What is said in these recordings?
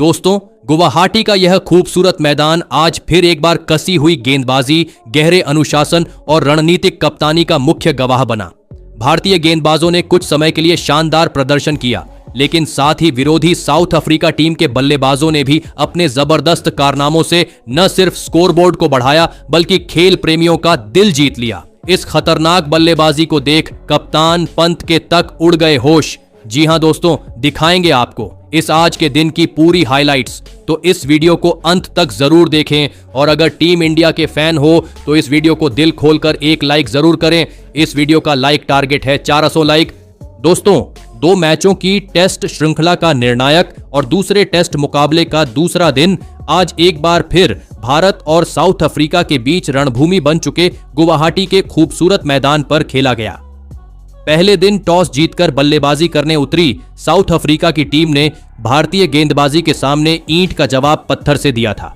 दोस्तों, गुवाहाटी का यह खूबसूरत मैदान आज फिर एक बार कसी हुई गेंदबाजी, गहरे अनुशासन और रणनीतिक कप्तानी का मुख्य गवाह बना। भारतीय गेंदबाजों ने कुछ समय के लिए शानदार प्रदर्शन किया, लेकिन साथ ही विरोधी साउथ अफ्रीका टीम के बल्लेबाजों ने भी अपने जबरदस्त कारनामों से न सिर्फ स्कोरबोर्ड को बढ़ाया बल्कि खेल प्रेमियों का दिल जीत लिया। इस खतरनाक बल्लेबाजी को देख कप्तान पंत के तक उड़ गए होश। जी हां दोस्तों, दिखाएंगे आपको इस आज के दिन की पूरी हाइलाइट्स, तो इस वीडियो को अंत तक जरूर देखें और अगर टीम इंडिया के फैन हो तो इस वीडियो को दिल खोलकर एक लाइक जरूर करें। इस वीडियो का लाइक टारगेट है 400 लाइक। दोस्तों, 2 मैचों की टेस्ट श्रृंखला का निर्णायक और दूसरे टेस्ट मुकाबले का दूसरा दिन आज एक बार फिर भारत और साउथ अफ्रीका के बीच रणभूमि बन चुके गुवाहाटी के खूबसूरत मैदान पर खेला गया। पहले दिन टॉस जीतकर बल्लेबाजी करने उतरी साउथ अफ्रीका की टीम ने भारतीय गेंदबाजी के सामने ईंट का जवाब पत्थर से दिया था।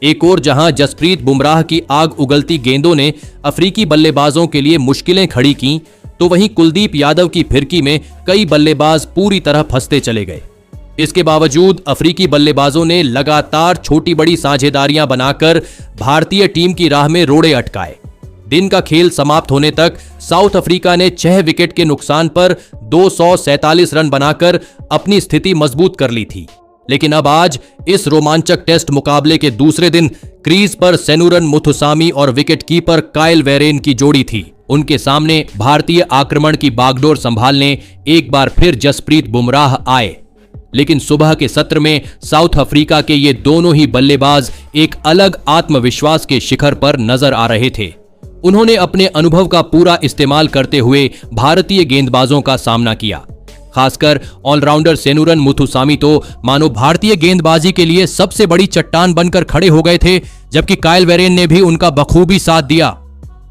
एक और जहां जसप्रीत बुमराह की आग उगलती गेंदों ने अफ्रीकी बल्लेबाजों के लिए मुश्किलें खड़ी की, तो वहीं कुलदीप यादव की फिरकी में कई बल्लेबाज पूरी तरह फंसते चले गए। इसके बावजूद अफ्रीकी बल्लेबाजों ने लगातार छोटी बड़ी साझेदारियां बनाकर भारतीय टीम की राह में रोड़े अटकाए। दिन का खेल समाप्त होने तक साउथ अफ्रीका ने 6 विकेट के नुकसान पर 247 रन बनाकर अपनी स्थिति मजबूत कर ली थी। लेकिन अब आज इस रोमांचक टेस्ट मुकाबले के दूसरे दिन क्रीज पर सेनुरन मुथुसामी और विकेटकीपर काइल वेरेन की जोड़ी थी। उनके सामने भारतीय आक्रमण की बागडोर संभालने एक बार फिर जसप्रीत बुमराह आए। लेकिन सुबह के सत्र में साउथ अफ्रीका के ये दोनों ही बल्लेबाज एक अलग आत्मविश्वास के शिखर पर नजर आ रहे थे। उन्होंने अपने अनुभव का पूरा इस्तेमाल करते हुए भारतीय गेंदबाजों का सामना किया। खासकर ऑलराउंडर सेनुरन मुथुसामी तो मानो भारतीय गेंदबाजी के लिए सबसे बड़ी चट्टान बनकर खड़े हो गए थे, जबकि काइल वेरेन ने भी उनका बखूबी साथ दिया।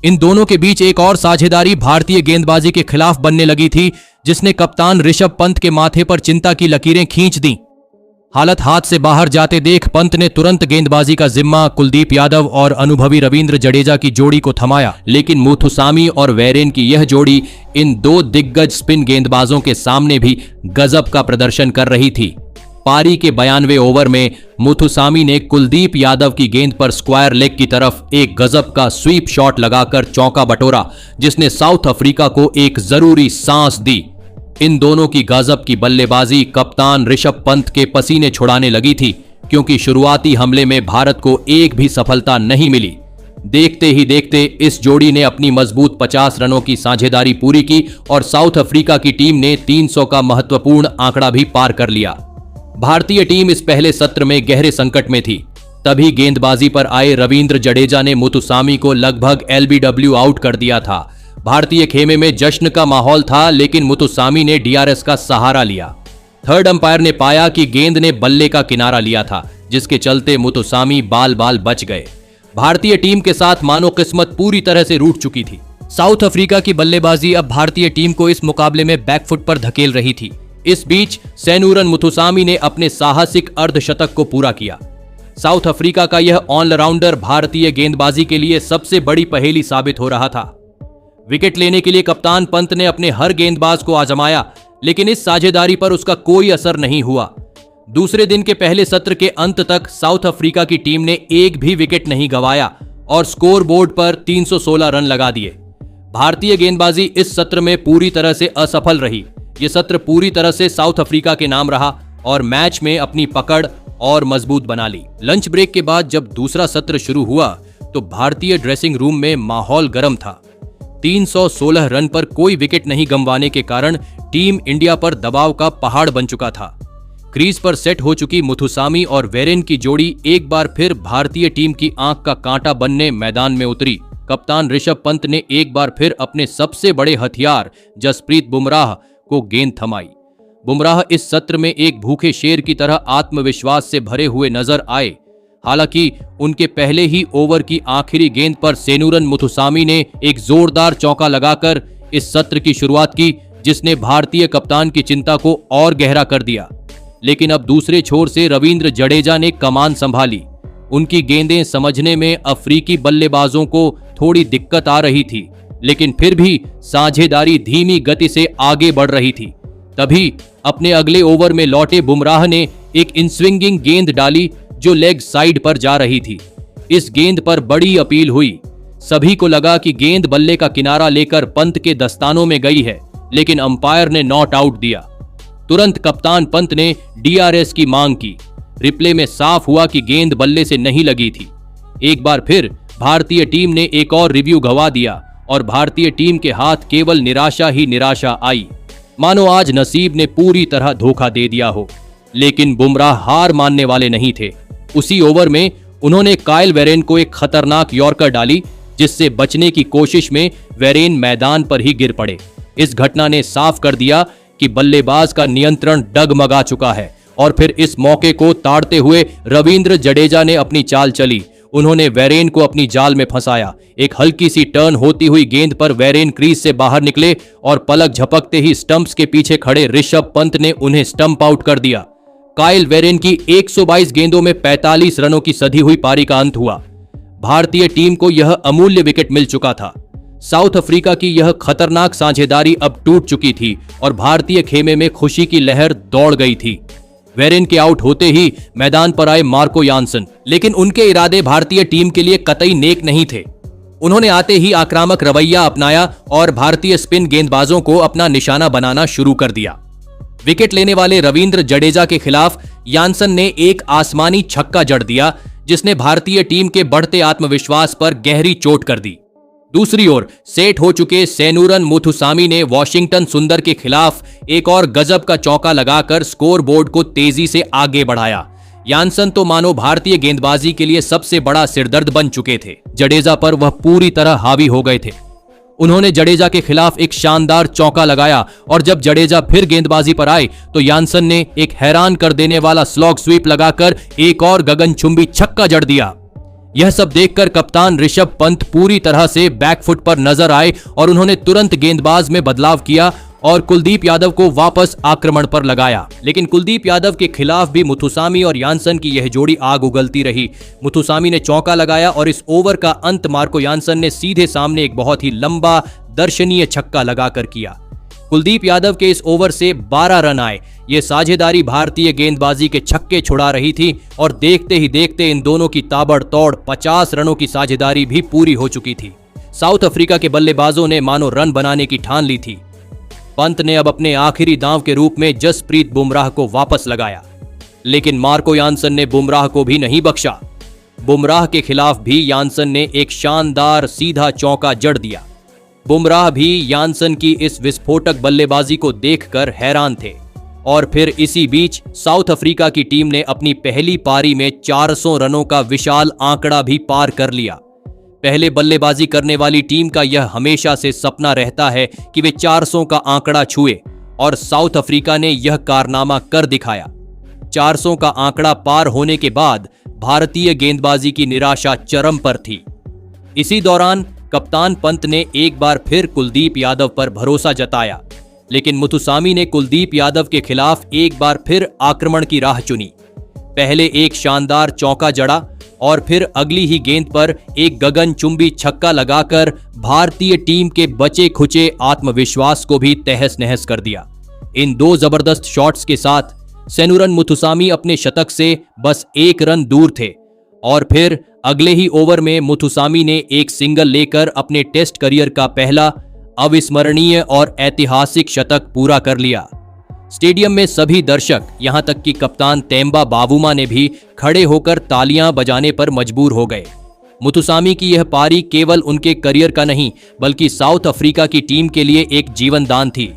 इन दोनों के बीच एक और साझेदारी भारतीय गेंदबाजी के खिलाफ बनने लगी थी, जिसने कप्तान ऋषभ पंत के माथे पर चिंता की लकीरें खींच दी। हालत हाथ से बाहर जाते देख पंत ने तुरंत गेंदबाजी का जिम्मा कुलदीप यादव और अनुभवी रविंद्र जडेजा की जोड़ी को थमाया। लेकिन मुथुसामी और वेरेन की यह जोड़ी इन 2 दिग्गज स्पिन गेंदबाजों के सामने भी गजब का प्रदर्शन कर रही थी। पारी के 92वें ओवर में मुथुसामी ने कुलदीप यादव की गेंद पर स्क्वायर लेग की तरफ एक गजब का स्वीप शॉट लगाकर चौका बटोरा, जिसने साउथ अफ्रीका को एक जरूरी सांस दी। इन दोनों की गजब की बल्लेबाजी कप्तान ऋषभ पंत के पसीने छुड़ाने लगी थी, क्योंकि शुरुआती हमले में भारत को एक भी सफलता नहीं मिली। देखते ही देखते इस जोड़ी ने अपनी मजबूत 50 रनों की साझेदारी पूरी की और साउथ अफ्रीका की टीम ने 300 का महत्वपूर्ण आंकड़ा भी पार कर लिया। भारतीय टीम इस पहले सत्र में गहरे संकट में थी। तभी गेंदबाजी पर आए रविंद्र जडेजा ने मुथुसामी को लगभग LBW आउट कर दिया था। भारतीय खेमे में जश्न का माहौल था, लेकिन मुथुसामी ने DRS का सहारा लिया। थर्ड अंपायर ने पाया कि गेंद ने बल्ले का किनारा लिया था, जिसके चलते मुथुसामी बाल बाल बच गए। भारतीय टीम के साथ मानो किस्मत पूरी तरह से रूठ चुकी थी। साउथ अफ्रीका की बल्लेबाजी अब भारतीय टीम को इस मुकाबले में बैकफुट पर धकेल रही थी। इस बीच सेनुरन मुथुसामी ने अपने साहसिक अर्धशतक को पूरा किया। साउथ अफ्रीका का यह ऑलराउंडर भारतीय गेंदबाजी के लिए सबसे बड़ी पहेली साबित हो रहा था। विकेट लेने के लिए कप्तान पंत ने अपने हर गेंदबाज को आजमाया, लेकिन इस साझेदारी पर उसका कोई असर नहीं हुआ। दूसरे दिन के पहले सत्र के अंत तक साउथ अफ्रीका की टीम ने एक भी विकेट नहीं गंवाया और स्कोर बोर्ड पर 316 रन लगा दिए। भारतीय गेंदबाजी इस सत्र में पूरी तरह से असफल रही। यह सत्र पूरी तरह से साउथ अफ्रीका के नाम रहा और मैच में अपनी पकड़ और मजबूत बना ली। लंच ब्रेक के बाद जब दूसरा सत्र शुरू हुआ तो भारतीय ड्रेसिंग रूम में माहौल गर्म था। 316 रन पर कोई विकेट नहीं गंवाने के कारण टीम इंडिया पर दबाव का पहाड़ बन चुका था। क्रीज पर सेट हो चुकी मुथुसामी और वेरेन की जोड़ी एक बार फिर भारतीय टीम की आंख का कांटा बनने मैदान में उतरी। कप्तान ऋषभ पंत ने एक बार फिर अपने सबसे बड़े हथियार जसप्रीत बुमराह को गेंद थमाई। बुमराह इस सत्र में एक भूखे शेर की तरह आत्मविश्वास से भरे हुए नजर आए। हालांकि उनके पहले ही ओवर की आखिरी गेंद पर सेनुरन मुथुसामी ने एक जोरदार चौका लगाकर इस सत्र की शुरुआत की, जिसने भारतीय कप्तान की चिंता को और गहरा कर दिया। लेकिन अब दूसरे छोर से रविंद्र जडेजा ने कमान संभाली। उनकी गेंदें समझने में अफ्रीकी बल्लेबाजों को थोड़ी दिक्कत आ रही थी, लेकिन फिर भी साझेदारी धीमी गति से आगे बढ़ रही थी। तभी अपने अगले ओवर में लौटे बुमराह ने एक इनस्विंगिंग गेंद डाली जो लेग साइड पर जा रही थी। इस गेंद पर बड़ी अपील हुई। सभी को लगा कि गेंद बल्ले का किनारा लेकर पंत के दस्तानों में गई है, लेकिन अंपायर ने नॉट आउट दिया। तुरंत कप्तान पंत ने DRS की मांग की। रिप्ले में साफ हुआ कि गेंद बल्ले से नहीं लगी थी। एक बार फिर भारतीय टीम ने एक और रिव्यू गवा दिया और भारतीय टीम के हाथ केवल निराशा ही निराशा आई, मानो आज नसीब ने पूरी तरह धोखा दे दिया हो। लेकिन बुमराह हार मानने वाले नहीं थे। उसी ओवर में उन्होंने काइल वेरेन को एक खतरनाक यॉर्कर डाली, जिससे बचने की कोशिश में वेरेन मैदान पर ही गिर पड़े। इस घटना ने साफ कर दिया कि बल्लेबाज का नियंत्रण डगमगा चुका है और फिर इस मौके को ताड़ते हुए रविंद्र जडेजा ने अपनी चाल चली। उन्होंने वेरेन को अपनी जाल में फंसाया। एक हल्की सी टर्न होती हुई गेंद पर वेरेन क्रीज से बाहर निकले और पलक झपकते ही स्टंप्स के पीछे खड़े ऋषभ पंत ने उन्हें स्टंप आउट कर दिया। काइल वेरेन की 122 गेंदों में 45 रनों की सधी हुई पारी का अंत हुआ। भारतीय टीम को यह अमूल्य विकेट मिल चुका था। साउथ अफ्रीका की यह खतरनाक साझेदारी अब टूट चुकी थी और भारतीय खेमे में खुशी की लहर दौड़ गई थी। वेरेन के आउट होते ही मैदान पर आए मार्को यानसन, लेकिन उनके इरादे भारतीय टीम के लिए कतई नेक नहीं थे। उन्होंने आते ही आक्रामक रवैया अपनाया और भारतीय स्पिन गेंदबाजों को अपना निशाना बनाना शुरू कर दिया। विकेट लेने वाले रविंद्र जडेजा के खिलाफ यानसन ने एक आसमानी छक्का जड़ दिया, जिसने भारतीय टीम के बढ़ते आत्मविश्वास पर गहरी चोट कर दी। दूसरी ओर सेट हो चुके सेनुरन मुथुसामी ने वॉशिंगटन सुंदर के खिलाफ एक और गजब का चौका लगाकर स्कोर बोर्ड को तेजी से आगे बढ़ाया। यानसन तो मानो भारतीय गेंदबाजी के लिए सबसे बड़ा सिरदर्द बन चुके थे। जडेजा पर वह पूरी तरह हावी हो गए थे। उन्होंने जडेजा के खिलाफ एक शानदार चौका लगाया और जब जडेजा फिर गेंदबाजी पर आए तो यानसन ने एक हैरान कर देने वाला स्लॉग स्वीप लगाकर एक और गगनचुंबी छक्का जड़ दिया। यह सब देखकर कप्तान ऋषभ पंत पूरी तरह से बैकफुट पर नजर आए और उन्होंने तुरंत गेंदबाज में बदलाव किया और कुलदीप यादव को वापस आक्रमण पर लगाया। लेकिन कुलदीप यादव के खिलाफ भी मुथुसामी और यानसन की यह जोड़ी आग उगलती रही। मुथुसामी ने चौका लगाया और इस ओवर का अंत मार्को यानसन ने सीधे सामने एक बहुत ही लंबा दर्शनीय छक्का लगाकर किया। कुलदीप यादव के इस ओवर से 12 रन आए। ये साझेदारी भारतीय गेंदबाजी के छक्के छुड़ा रही थी और देखते ही देखते इन दोनों की ताबड़तोड़ 50 रनों की साझेदारी भी पूरी हो चुकी थी। साउथ अफ्रीका के बल्लेबाजों ने मानो रन बनाने की ठान ली थी। पंत ने अब अपने आखिरी दांव के रूप में जसप्रीत बुमराह को वापस लगाया, लेकिन मार्को यानसन ने बुमराह को भी नहीं बख्शा। बुमराह के खिलाफ भी यानसन ने एक शानदार सीधा चौका जड़ दिया। बुमराह भी यानसन की इस विस्फोटक बल्लेबाजी को देखकर हैरान थे और फिर इसी बीच साउथ अफ्रीका की टीम ने अपनी पहली पारी में 400 रनों का विशाल आंकड़ा भी पार कर लिया। पहले बल्लेबाजी करने वाली टीम का यह हमेशा से सपना रहता है कि वे 400 का आंकड़ा छुए और साउथ अफ्रीका ने यह कारनामा कर दिखाया। 400 का आंकड़ा पार होने के बाद भारतीय गेंदबाजी की निराशा चरम पर थी। इसी दौरान कप्तान पंत ने एक बार फिर कुलदीप यादव पर भरोसा जताया, लेकिन मुथुसामी ने कुलदीप यादव के खिलाफ एक बार फिर आक्रमण की राह चुनी। पहले एक शानदार चौका जड़ा और फिर अगली ही गेंद पर एक गगनचुंबी छक्का लगाकर भारतीय टीम के बचे खुचे आत्मविश्वास को भी तहस नहस कर दिया। इन दो जबरदस्त शॉट्स के साथ सेनुरन मुथुसामी अपने शतक से बस 1 रन दूर थे और फिर अगले ही ओवर में मुथुसामी ने एक सिंगल लेकर अपने टेस्ट करियर का पहला अविस्मरणीय और ऐतिहासिक शतक पूरा कर लिया। स्टेडियम में सभी दर्शक, यहां तक कि कप्तान तेम्बा बावुमा ने भी खड़े होकर तालियां बजाने पर मजबूर हो गए। मुथुसामी की यह पारी केवल उनके करियर का नहीं बल्कि साउथ अफ्रीका की टीम के लिए एक जीवन दान थी।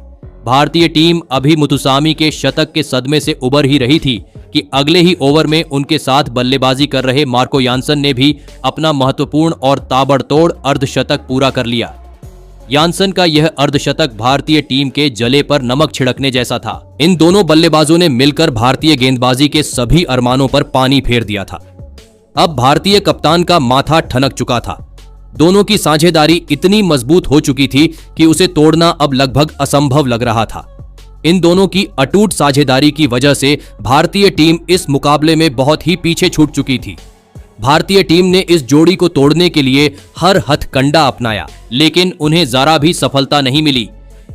भारतीय टीम अभी मुथुसामी के शतक के सदमे से उबर ही रही थी कि अगले ही ओवर में उनके साथ बल्लेबाजी कर रहे मार्को यानसन ने भी अपना महत्वपूर्ण और ताबड़तोड़ अर्धशतक पूरा कर लिया। यानसन का यह अर्धशतक भारतीय टीम के जले पर नमक छिड़कने जैसा था। इन दोनों बल्लेबाजों ने मिलकर भारतीय गेंदबाजी के सभी अरमानों पर पानी फेर दिया था। अब भारतीय कप्तान का माथा ठनक चुका था। दोनों की साझेदारी इतनी मजबूत हो चुकी थी कि उसे तोड़ना अब लगभग असंभव लग रहा था। इन दोनों की अटूट साझेदारी की वजह से भारतीय टीम इस मुकाबले में बहुत ही पीछे छूट चुकी थी। भारतीय टीम ने इस जोड़ी को तोड़ने के लिए हर हथकंडा अपनाया, लेकिन उन्हें जरा भी सफलता नहीं मिली।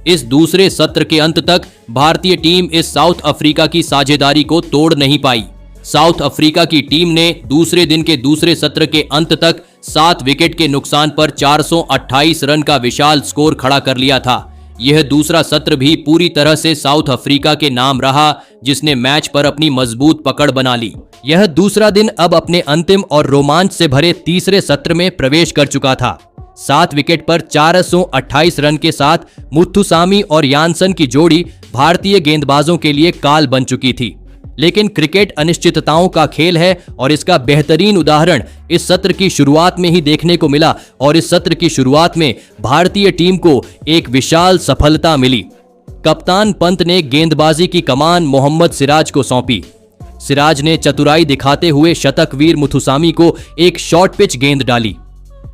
इस दूसरे सत्र के अंत तक भारतीय टीम इस साउथ अफ्रीका की साझेदारी को तोड़ नहीं पाई। साउथ अफ्रीका की टीम ने दूसरे दिन के दूसरे सत्र के अंत तक 7 विकेट के नुकसान पर 428 रन का विशाल स्कोर खड़ा कर लिया था। यह दूसरा सत्र भी पूरी तरह से साउथ अफ्रीका के नाम रहा, जिसने मैच पर अपनी मजबूत पकड़ बना ली। यह दूसरा दिन अब अपने अंतिम और रोमांच से भरे तीसरे सत्र में प्रवेश कर चुका था। 7 विकेट पर 428 रन के साथ मुथुसामी और यानसन की जोड़ी भारतीय गेंदबाजों के लिए काल बन चुकी थी। लेकिन क्रिकेट अनिश्चितताओं का खेल है और इसका बेहतरीन उदाहरण इस सत्र की शुरुआत में ही देखने को मिला और इस सत्र की शुरुआत में भारतीय टीम को एक विशाल सफलता मिली। कप्तान पंत ने गेंदबाजी की कमान मोहम्मद सिराज को सौंपी। सिराज ने चतुराई दिखाते हुए शतकवीर मुथुसामी को एक शॉर्ट पिच गेंद डाली।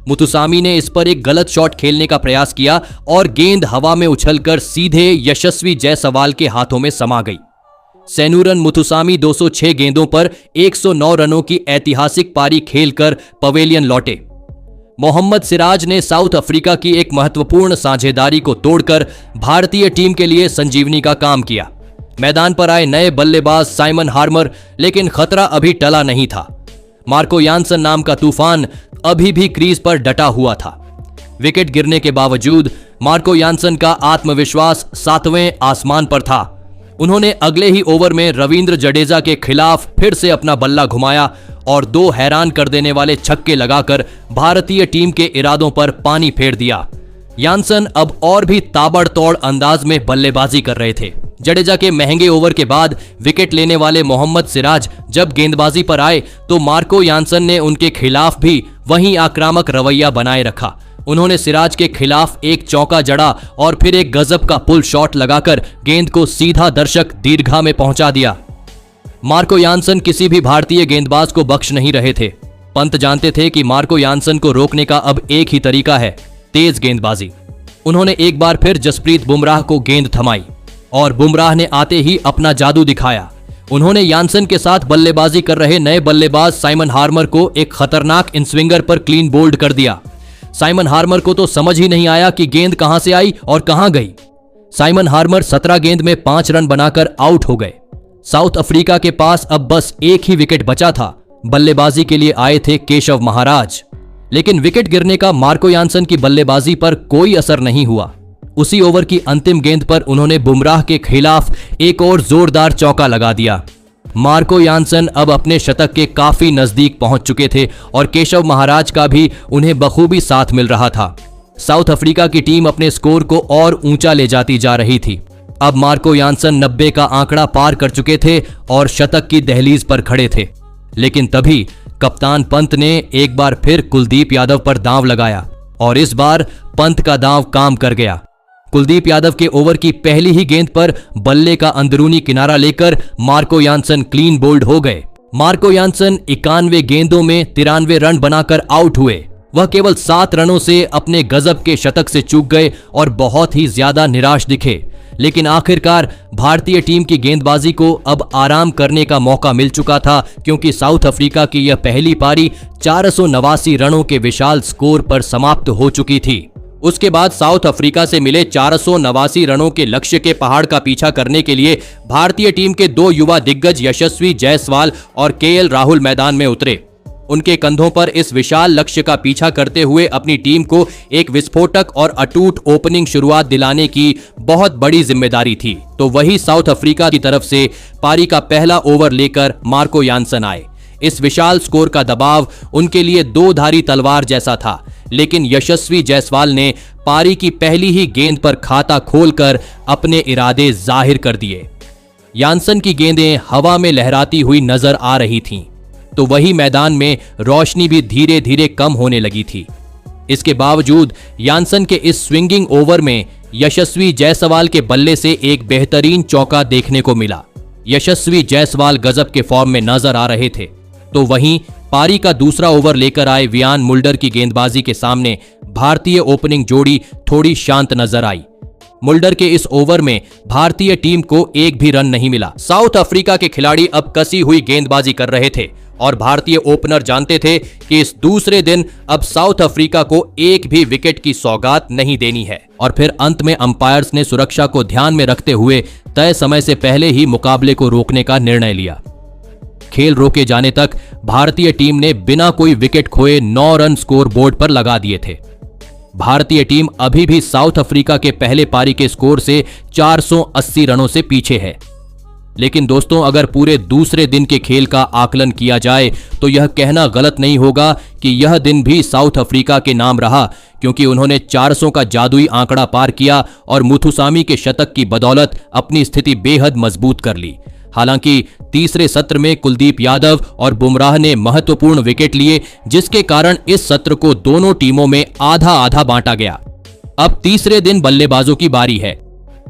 मुथुसामी ने इस पर एक गलत शॉट खेलने का प्रयास किया और गेंद हवा में उछलकर सीधे यशस्वी जायसवाल के हाथों में समा गई। सेनूरन मुथुसामी 206 गेंदों पर 109 रनों की ऐतिहासिक पारी खेलकर पवेलियन लौटे। मोहम्मद सिराज ने साउथ अफ्रीका की एक महत्वपूर्ण साझेदारी को तोड़कर भारतीय टीम के लिए संजीवनी का काम किया। मैदान पर आए नए बल्लेबाज साइमन हार्मर, लेकिन खतरा अभी टला नहीं था। मार्को यानसन नाम का तूफान अभी भी क्रीज पर डटा हुआ था। विकेट गिरने के बावजूद मार्को यानसन का आत्मविश्वास 7वें आसमान पर था। उन्होंने अगले ही ओवर में रविंद्र जडेजा के खिलाफ फिर से अपना बल्ला घुमाया और 2 हैरान कर देने वाले छक्के लगाकर भारतीय टीम के इरादों पर पानी फेर दिया। यानसन अब और भी ताबड़तोड़ अंदाज में बल्लेबाजी कर रहे थे। जडेजा के महंगे ओवर के बाद विकेट लेने वाले मोहम्मद सिराज जब गेंदबाजी पर आए तो मार्को यानसन ने उनके खिलाफ भी वहीं आक्रामक रवैया बनाए रखा। उन्होंने सिराज के खिलाफ एक चौका जड़ा और फिर एक गजब का पुल शॉट लगाकर गेंद को सीधा दर्शक दीर्घा में पहुंचा दिया। मार्को यानसन किसी भी भारतीय गेंदबाज को बख्श नहीं रहे थे। पंत जानते थे कि मार्को यानसन को रोकने का अब एक ही तरीका है, तेज गेंदबाजी। उन्होंने एक बार फिर जसप्रीत बुमराह को गेंद थमाई और बुमराह ने आते ही अपना जादू दिखाया। उन्होंने यानसन के साथ बल्लेबाजी कर रहे नए बल्लेबाज साइमन हार्मर को एक खतरनाक इनस्विंगर पर क्लीन बोल्ड कर दिया। साइमन हार्मर को तो समझ ही नहीं आया कि गेंद कहां से आई और कहां गई। साइमन हार्मर 17 गेंद में 5 रन बनाकर आउट हो गए। साउथ अफ्रीका के पास अब बस एक ही विकेट बचा था। बल्लेबाजी के लिए आए थे केशव महाराज, लेकिन विकेट गिरने का मार्को यानसन की बल्लेबाजी पर कोई असर नहीं हुआ। उसी ओवर की अंतिम गेंद पर उन्होंने बुमराह के खिलाफ एक और जोरदार चौका लगा दिया। मार्को यानसन अब अपने शतक के काफी नजदीक पहुंच चुके थे और केशव महाराज का भी उन्हें बखूबी साथ मिल रहा था। साउथ अफ्रीका की टीम अपने स्कोर को और ऊंचा ले जाती जा रही थी। अब मार्को यानसन 90 का आंकड़ा पार कर चुके थे और शतक की दहलीज पर खड़े थे। लेकिन तभी कप्तान पंत ने एक बार फिर कुलदीप यादव पर दांव लगाया और इस बार पंत का दांव काम कर गया। कुलदीप यादव के ओवर की पहली ही गेंद पर बल्ले का अंदरूनी किनारा लेकर मार्को यानसन क्लीन बोल्ड हो गए। मार्को यानसन 91 गेंदों में 93 रन बनाकर आउट हुए। वह केवल 7 रनों से अपने गजब के शतक से चूक गए और बहुत ही ज्यादा निराश दिखे। लेकिन आखिरकार भारतीय टीम की गेंदबाजी को अब आराम करने का मौका मिल चुका था, क्योंकि साउथ अफ्रीका की यह पहली पारी 489 रनों के विशाल स्कोर पर समाप्त हो चुकी थी। उसके बाद साउथ अफ्रीका से मिले 489 रनों के लक्ष्य के पहाड़ का पीछा करने के लिए भारतीय टीम के 2 युवा दिग्गज यशस्वी जायसवाल और केएल राहुल मैदान में उतरे। उनके कंधों पर इस विशाल लक्ष्य का पीछा करते हुए अपनी टीम को एक विस्फोटक और अटूट ओपनिंग शुरुआत दिलाने की बहुत बड़ी जिम्मेदारी थी। तो वही साउथ अफ्रीका की तरफ से पारी का पहला ओवर लेकर मार्को यानसन आए। इस विशाल स्कोर का दबाव उनके लिए 2 धारी तलवार जैसा था, लेकिन यशस्वी जायसवाल ने पारी की पहली ही गेंद पर खाता खोलकर अपने इरादे जाहिर कर दिए। यानसन की गेंदें हवा में लहराती हुई नजर आ रही थीं, तो वही मैदान में रोशनी भी धीरे धीरे कम होने लगी थी। इसके बावजूद यानसन के इस स्विंगिंग ओवर में यशस्वी जायसवाल के बल्ले से एक बेहतरीन चौका देखने को मिला। यशस्वी जायसवाल गजब के फॉर्म में नजर आ रहे थे। तो वहीं पारी का दूसरा ओवर लेकर आए वियान मुल्डर की गेंदबाजी के सामने भारतीय ओपनिंग जोड़ी थोड़ी शांत नजर आई। मुल्डर के इस ओवर में भारतीय टीम को एक भी रन नहीं मिला। साउथ अफ्रीका के खिलाड़ी अब कसी हुई गेंदबाजी कर रहे थे और भारतीय ओपनर जानते थे कि इस दूसरे दिन अब साउथ अफ्रीका को एक भी विकेट की सौगात नहीं देनी है। और फिर अंत में अंपायर्स ने सुरक्षा को ध्यान में रखते हुए तय समय से पहले ही मुकाबले को रोकने का निर्णय लिया। खेल रोके जाने तक भारतीय टीम ने बिना कोई विकेट खोए 9 रन स्कोर बोर्ड पर लगा दिए थे। भारतीय टीम अभी भी साउथ अफ्रीका के पहले पारी के स्कोर से 480 रनों से पीछे है। लेकिन दोस्तों, अगर पूरे दूसरे दिन के खेल का आकलन किया जाए तो यह कहना गलत नहीं होगा कि यह दिन भी साउथ अफ्रीका के नाम रहा, क्योंकि उन्होंने 400 का जादुई आंकड़ा पार किया और मुथुसामी के शतक की बदौलत अपनी स्थिति बेहद मजबूत कर ली। हालांकि तीसरे सत्र में कुलदीप यादव और बुमराह ने महत्वपूर्ण विकेट लिए, जिसके कारण इस सत्र को दोनों टीमों में आधा आधा बांटा गया। अब तीसरे दिन बल्लेबाजों की बारी है।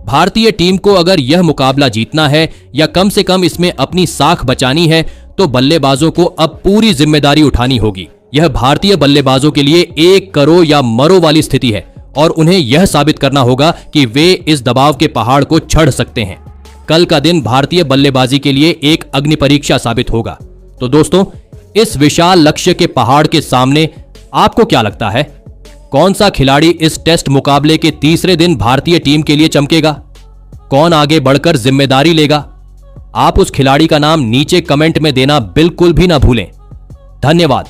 भारतीय टीम को अगर यह मुकाबला जीतना है या कम से कम इसमें अपनी साख बचानी है तो बल्लेबाजों को अब पूरी जिम्मेदारी उठानी होगी। यह भारतीय बल्लेबाजों के लिए एक करो या मरो वाली स्थिति है और उन्हें यह साबित करना होगा कि वे इस दबाव के पहाड़ को चढ़ सकते हैं। कल का दिन भारतीय बल्लेबाजी के लिए एक अग्नि परीक्षा साबित होगा। तो दोस्तों, इस विशाल लक्ष्य के पहाड़ के सामने आपको क्या लगता है? कौन सा खिलाड़ी इस टेस्ट मुकाबले के तीसरे दिन भारतीय टीम के लिए चमकेगा? कौन आगे बढ़कर जिम्मेदारी लेगा? आप उस खिलाड़ी का नाम नीचे कमेंट में देना बिल्कुल भी ना भूलें। धन्यवाद।